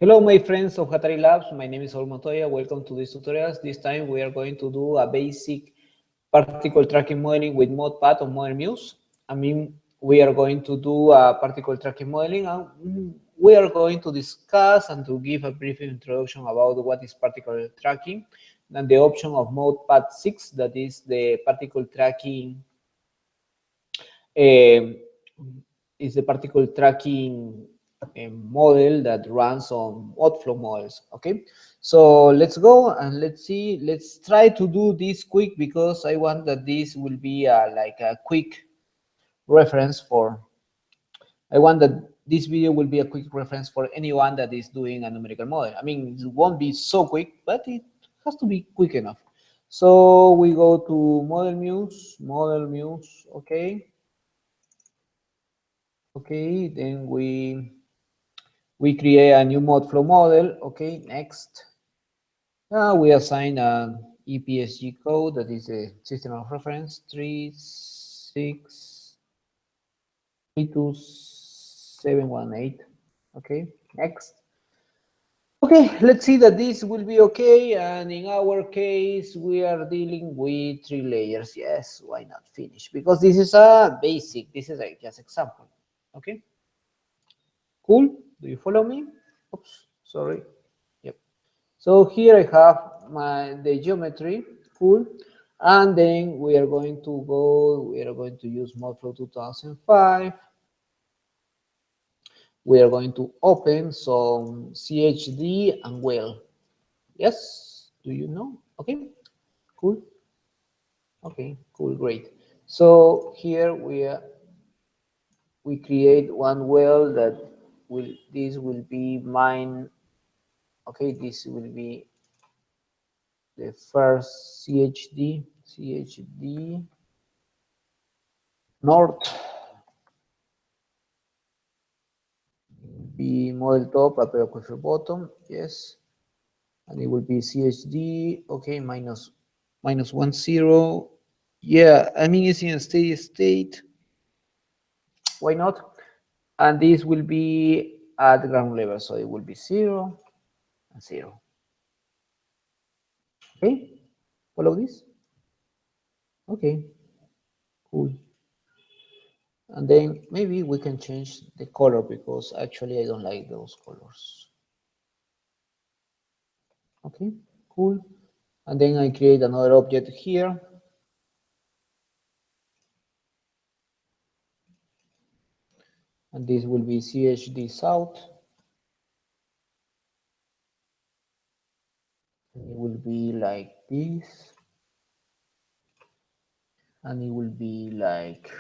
Hello, my friends of Hatari Labs. My name is Saul Montoya. Welcome to these tutorials. This time we are going to do a basic particle tracking modeling with MODPATH or Model Muse. We are going to do a particle tracking modeling, and we are going to discuss and to give a brief introduction about what is particle tracking, and the option of MODPATH 6, that is the particle tracking model that runs on MODFLOW models. Okay, so let's go and let's see. Let's try to do this quick because I want that this will be like a quick reference for. I want that this video will be a quick reference for anyone that is doing a numerical model. I mean, it won't be so quick, but it has to be quick enough. So we go to Model Muse, okay. Okay, then we create a new MODFLOW model. Okay, next. Now we assign an epsg code that is a system of reference 3632718. Okay, next. Okay, let's see that this will be okay. And in our case, we are dealing with 3 layers. Yes, why not finish? Because this is a basic. This is a just example. Okay. Cool. Do you follow me? Oops, sorry. Yep. So here I have the geometry. Cool. And then we are going to use MODFLOW 2005. We are going to open some CHD and well. Yes? Do you know? Okay. Cool. Okay, cool, great. So here we create one well that this will be mine. Okay, this will be the first CHD north, be model top, upper aquifer bottom, yes, and it will be CHD, okay, minus 10. Yeah, I mean it's in a steady state. Why not? And this will be at ground level, so it will be 0 and 0. Okay, follow this. Okay, cool. And then maybe we can change the color because actually I don't like those colors. Okay, cool. And then I create another object here. And this will be CHD South. And it will be like this. And it will be like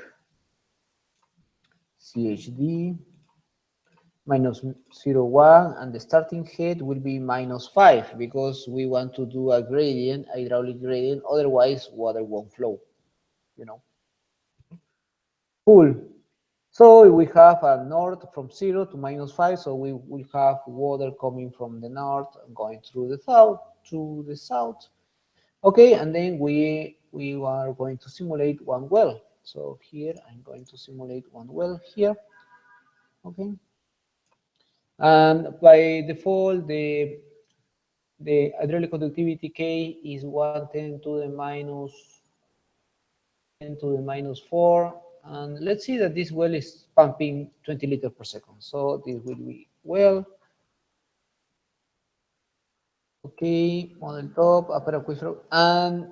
CHD minus 0.1, and the starting head will be -5 because we want to do a gradient, hydraulic gradient, otherwise water won't flow, you know. Cool. So we have a north from 0 to -5, so we will have water coming from the north and going through the south. Okay, and then we are going to simulate one well. So here I'm going to simulate one well here. Okay. And by default, the hydraulic conductivity K is 110 to the minus 10 to the -4. And let's see that this well is pumping 20 liters per second. So this will be well. Okay, model top, upper aquifer. And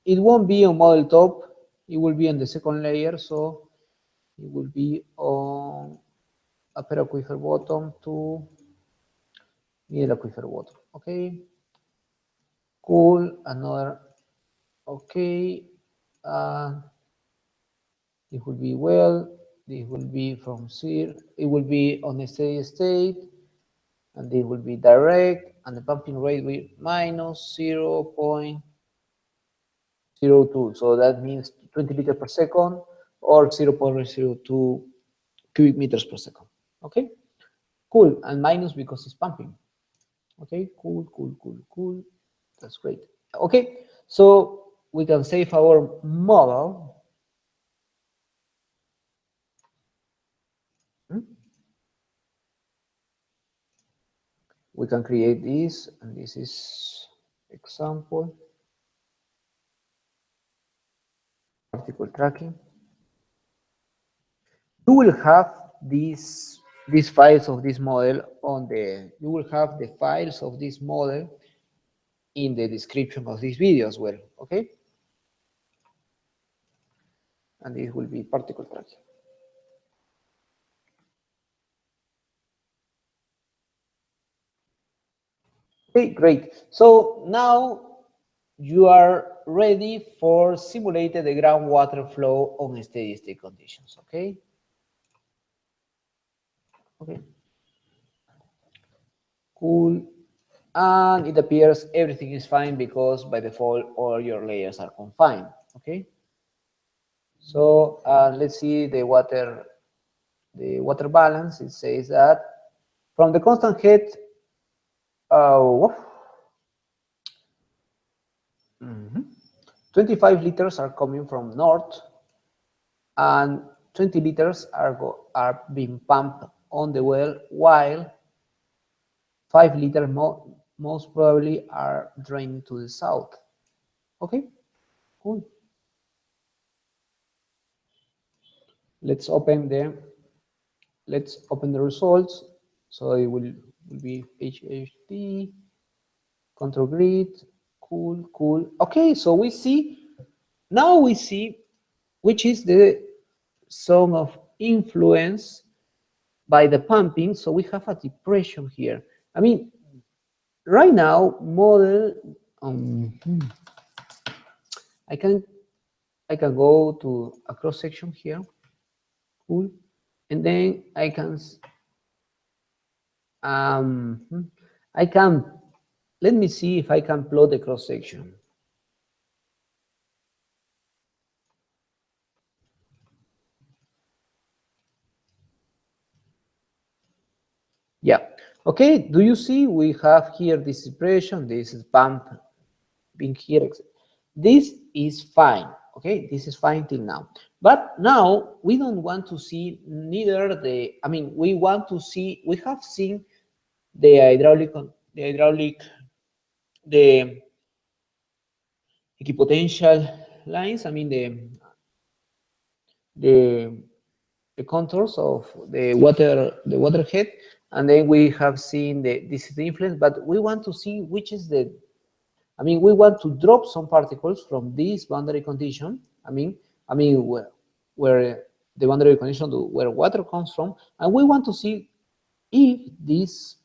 it won't be on model top. It will be on the second layer. So it will be on upper aquifer bottom to middle aquifer bottom. Okay. Cool. Another. Okay. It will be well. This will be from 0. It will be on a steady state. And this will be direct. And the pumping rate will be minus 0.02. So that means 20 liters per second or 0.02 cubic meters per second. Okay. Cool. And minus because it's pumping. Okay. Cool, cool, cool, cool. That's great. Okay. So we can save our model. We can create this, and this is example, particle tracking. You will have these files of this model on the, you will have the files of this model in the description of this video as well, okay? And this will be particle tracking. Okay, great. So now you are ready for simulating the groundwater flow on steady state conditions, okay? Okay. Cool. And it appears everything is fine because by default all your layers are confined, okay? So let's see the water balance. It says that from the constant head, 25 liters are coming from north, and 20 liters are being pumped on the well, while 5 liters most probably are draining to the south. Okay, cool. Let's open the results. So it will be HHD, control grid, cool, cool. Okay, so we see, now we see which is the zone of influence by the pumping. So we have a depression here. I mean, right now, model, I can go to a cross section here, cool, and then I can let me see if I can plot the cross section. Yeah. Okay. Do you see we have here this depression? This is pump being here. This is fine. Okay. This is fine till now. But now we don't want to see neither the. I mean, we want to see. We have seen the hydraulic, the equipotential lines. I mean the contours of the water head, and then we have seen this is the influence, but we want to see which is the, I mean, we want to drop some particles from this boundary condition. I mean where the boundary condition where water comes from, and we want to see if this,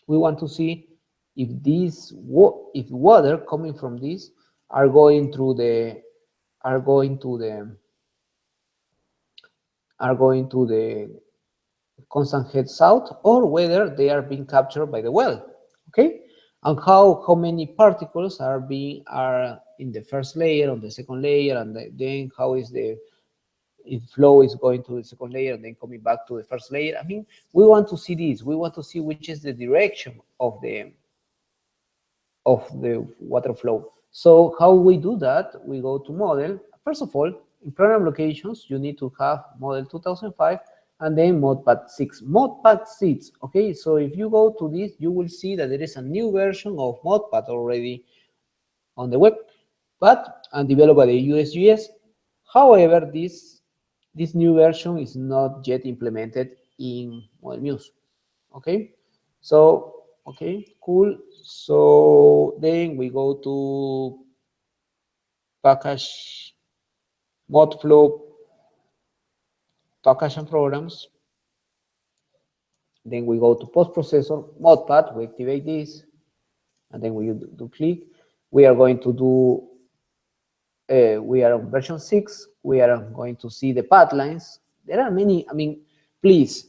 we want to see if this, if water coming from this are going through the, are going to the constant head south, or whether they are being captured by the well, okay? And how many particles are in the first layer, on the second layer, and then how is the flow is going to the second layer and then coming back to the first layer. I mean, we want to see this. We want to see which is the direction of the water flow. So how we do that? We go to model. First of all, in program locations, you need to have model 2005 and then MODPATH 6. MODPATH 6, okay? So if you go to this, you will see that there is a new version of MODPATH already on the web, and developed by the USGS. However, this new version is not yet implemented in Model Muse, okay? So, okay, cool. So then we go to package, MODFLOW, package and programs. Then we go to post-processor, MODPATH, we activate this, and then we do click. We are going to do, we are on version 6. We are going to see the path lines. There are many, I mean, please,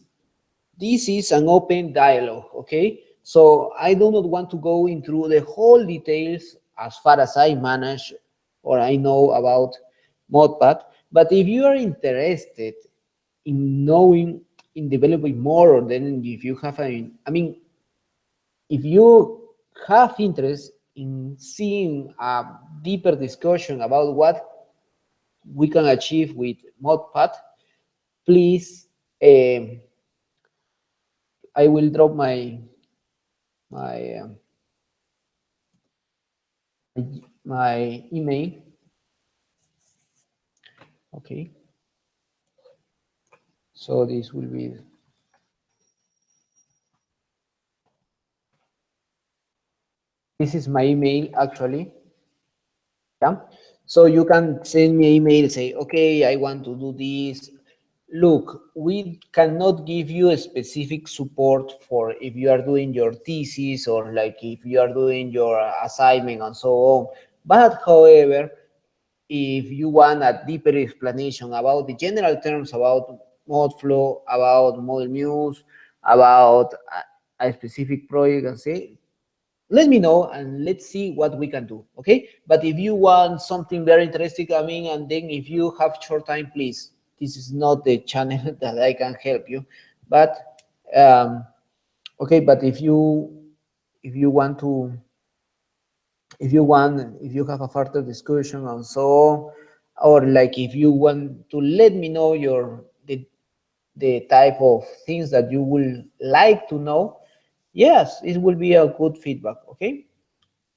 this is an open dialogue, okay? So I do not want to go into the whole details as far as I manage or I know about MODPATH, but if you are interested in knowing, in developing more, or then if you have I mean, if you have interest in seeing a deeper discussion about what we can achieve with MODPATH, please, I will drop my my my email. Okay, so this will be, this is my email actually. Yeah, so you can send me an email, say, okay, I want to do this. Look, we cannot give you a specific support for if you are doing your thesis or like if you are doing your assignment and so on. But however, if you want a deeper explanation about the general terms about MODFLOW, about Model Muse, about a specific project, and say, let me know and let's see what we can do. Okay, but if you want something very interesting, I mean, and then if you have short time, please, this is not the channel that I can help you. But okay, but if you want to, if you have a further discussion and so on, or like if you want to let me know the type of things that you will like to know, yes, it will be a good feedback. Okay.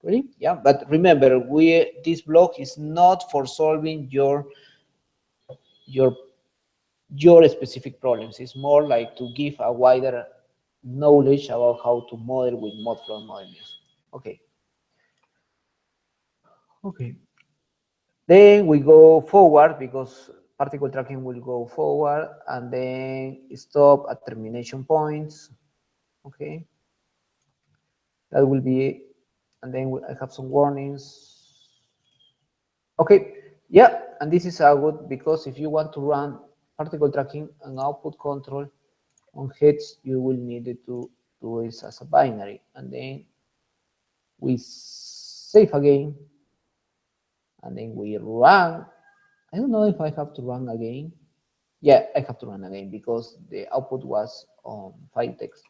Really? Yeah, but remember, this blog is not for solving your your specific problems. It's more like to give a wider knowledge about how to model with MODFLOW and Model Muse. Okay. Okay. Then we go forward because particle tracking will go forward and then stop at termination points. Okay. That will be, and then I have some warnings. Okay, yeah, and this is good because if you want to run particle tracking and output control on heads, you will need to do it as a binary. And then we save again, and then we run. I don't know if I have to run again. Yeah, I have to run again because the output was on file text.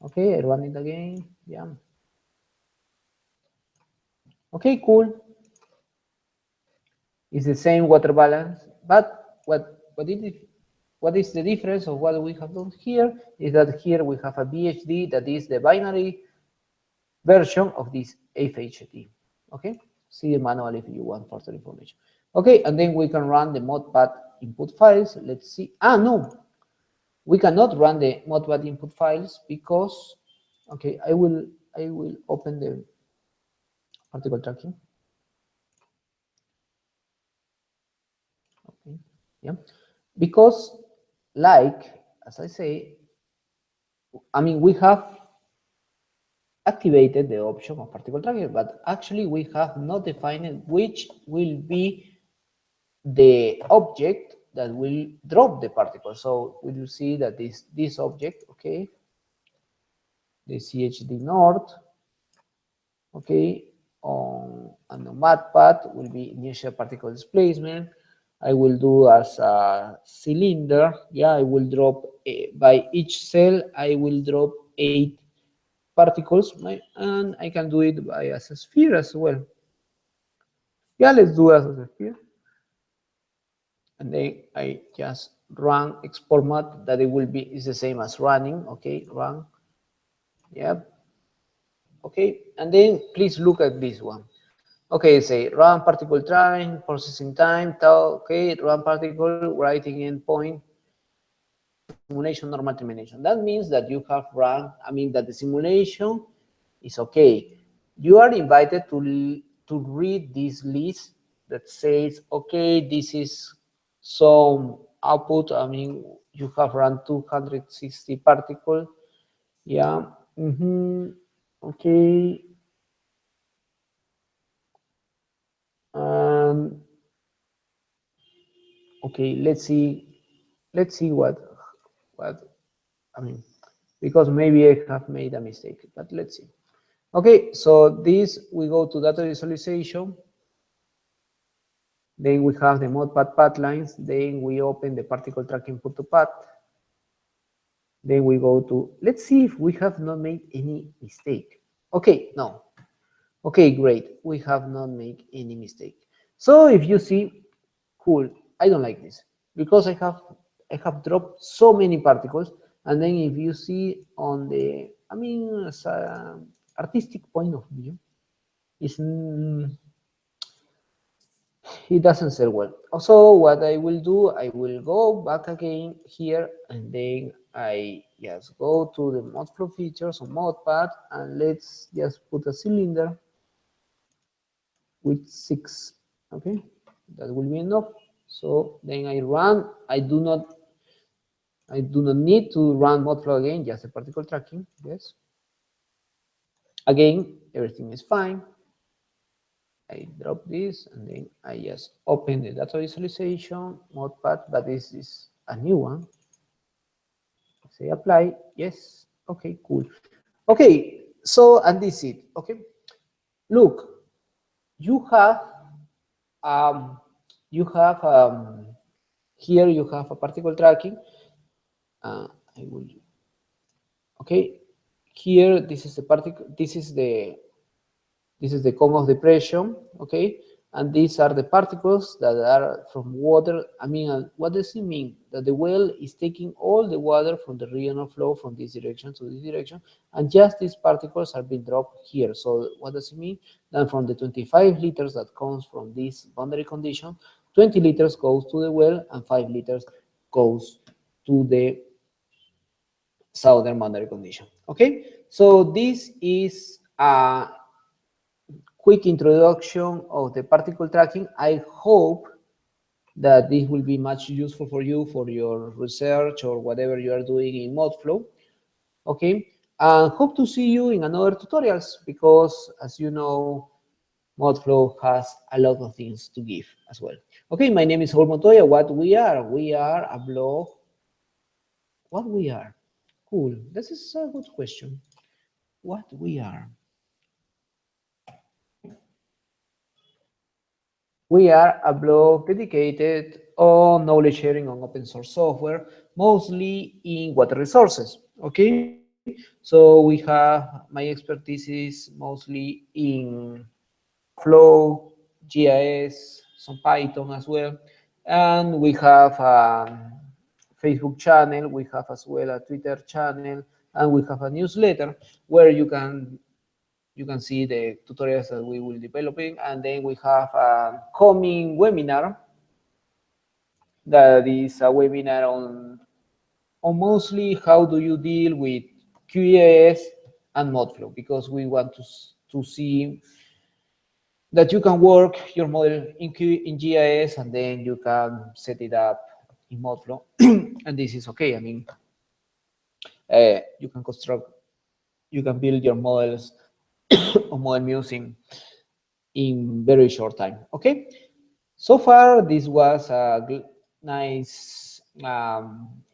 Okay, I run it again. Yeah. Okay, cool. It's the same water balance, but what is the difference of what we have done here is that here we have a PHD that is the binary version of this FHD. Okay, see the manual if you want further information. Okay, and then we can run the MODPATH input files. Let's see. No, we cannot run the MODPATH input files because, okay, I will open the particle tracking. Okay, yeah, because like as I say, I mean, we have activated the option of particle tracking, but actually we have not defined which will be the object that will drop the particle. So we will see that this object, okay, the CHD North, okay, and the MODPATH will be initial particle displacement. I will do as a cylinder. Yeah, I will drop by each cell. I will drop 8 particles, and I can do it by as a sphere as well. Yeah, let's do as a sphere. And then I just run export mod that it will be is the same as running. Okay, run. Yep. Okay, and then please look at this one. Okay, say run particle time, processing time, okay, run particle, writing endpoint, simulation, normal termination. That means that you have run, I mean that the simulation is okay. You are invited to read this list that says, okay, this is some output. I mean, you have run 260 particles. Yeah. Okay. Okay, let's see what I mean, because maybe I have made a mistake, but let's see. Okay, so this, we go to data visualization. Then we have the MODPATH path lines. Then we open the particle track input to path. Then we go to, let's see if we have not made any mistake. Okay, no. Okay, great. We have not made any mistake. So if you see, cool, I don't like this because I have dropped so many particles. And then if you see on the I mean, as an artistic point of view, it's, it doesn't sell well. Also, what I will do, I will go back again here, and then I just go to the MODFLOW features on MODPATH, and let's just put a cylinder with 6. Okay, that will be enough. So then I run. I do not need to run MODFLOW again, just the particle tracking. Yes. Again, everything is fine. I drop this, and then I just open the data visualization MODPATH, but this is a new one. Say apply. Yes. Okay, cool. Okay, so, and this is it. Okay, look, you have here you have a particle tracking. I will. Okay, here this is the particle. This is the cone of depression. Okay, and these are the particles that are from water. I mean, what does it mean? That the well is taking all the water from the region of flow from this direction to this direction, and just these particles are being dropped here. So what does it mean? Then from the 25 liters that comes from this boundary condition, 20 liters goes to the well, and 5 liters goes to the southern boundary condition. Okay, so this is a quick introduction of the particle tracking. I hope that this will be much useful for you for your research or whatever you are doing in MODFLOW. Okay, and hope to see you in another tutorials, because as you know, MODFLOW has a lot of things to give as well. Okay, my name is Raul Montoya. What we are a blog. What we are? Cool. This is a good question. What we are? We are a blog dedicated on knowledge sharing on open source software, mostly in water resources. Okay, so we have, my expertise is mostly in Flow, GIS, some Python as well, and we have a Facebook channel, we have as well a Twitter channel, and we have a newsletter where you can see the tutorials that we will be developing, and then we have a coming webinar that is a webinar on mostly how do you deal with QGIS and MODFLOW, because we want to see that you can work your model in GIS, and then you can set it up in MODFLOW, and this is okay. I mean, you can build your models on Model Muse in very short time. Okay, so far this was a nice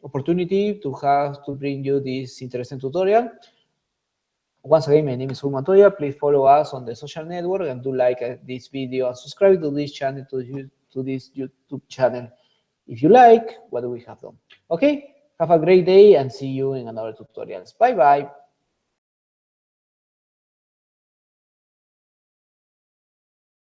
opportunity to bring you this interesting tutorial. Once again, my name is Raul Montoya. Please follow us on the social network, and do like this video and subscribe to this channel, to this YouTube channel, if you like what we have done. Okay, have a great day, and see you in another tutorials. Bye bye.